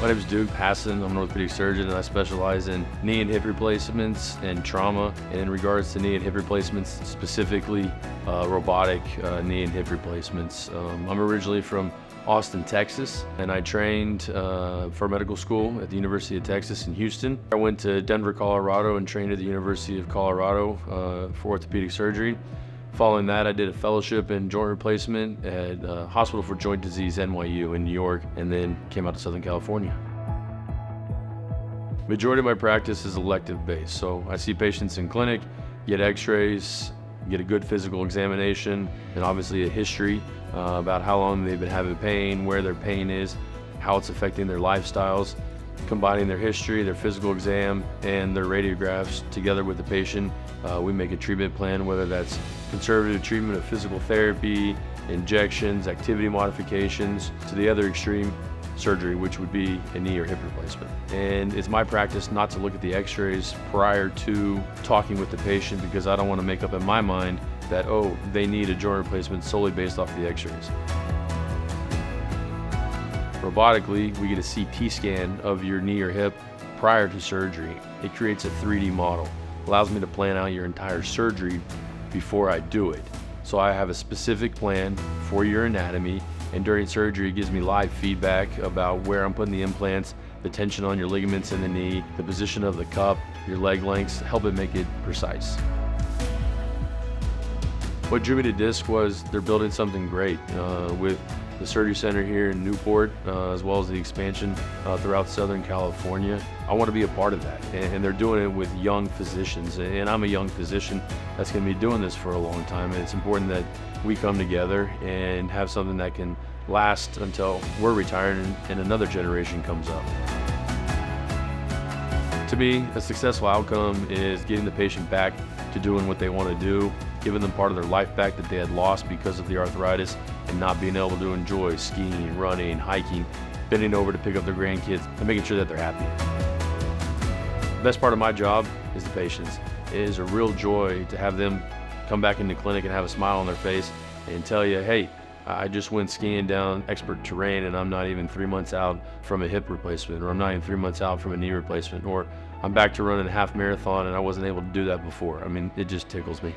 My name is Dr Hasson. I'm an orthopedic surgeon and I specialize in knee and hip replacements and trauma. And in regards to knee and hip replacements, specifically robotic knee and hip replacements. I'm originally from Austin, Texas, and I trained for medical school at the University of Texas in Houston. I went to Denver, Colorado and trained at the University of Colorado for orthopedic surgery. Following that, I did a fellowship in joint replacement at Hospital for Joint Disease, NYU in New York, and then came out to Southern California. Majority of my practice is elective based, so I see patients in clinic, get x-rays, get a good physical examination, and obviously a history about how long they've been having pain, where their pain is, how it's affecting their lifestyles. Combining their history, their physical exam, and their radiographs together with the patient, we make a treatment plan, whether that's conservative treatment of physical therapy, injections, activity modifications, to the other extreme, surgery, which would be a knee or hip replacement. And it's my practice not to look at the x-rays prior to talking with the patient, because I don't want to make up in my mind that, oh, they need a joint replacement solely based off the x-rays. Robotically, we get a CT scan of your knee or hip prior to surgery. It creates a 3D model, allows me to plan out your entire surgery before I do it. So I have a specific plan for your anatomy, and during surgery it gives me live feedback about where I'm putting the implants, the tension on your ligaments in the knee, the position of the cup, your leg lengths, help it make it precise. What drew me to DISC was they're building something great with the surgery center here in Newport, as well as the expansion throughout Southern California. I want to be a part of that, and they're doing it with young physicians, and I'm a young physician that's going to be doing this for a long time, and it's important that we come together and have something that can last until we're retired and another generation comes up. To me, a successful outcome is getting the patient back to doing what they want to do, giving them part of their life back that they had lost because of the arthritis, and not being able to enjoy skiing, running, hiking, bending over to pick up their grandkids, and making sure that they're happy. The best part of my job is the patients. It is a real joy to have them come back into clinic and have a smile on their face and tell you, hey, I just went skiing down expert terrain and I'm not even 3 months out from a hip replacement, or I'm not even 3 months out from a knee replacement, or I'm back to running a half marathon and I wasn't able to do that before. I mean, it just tickles me.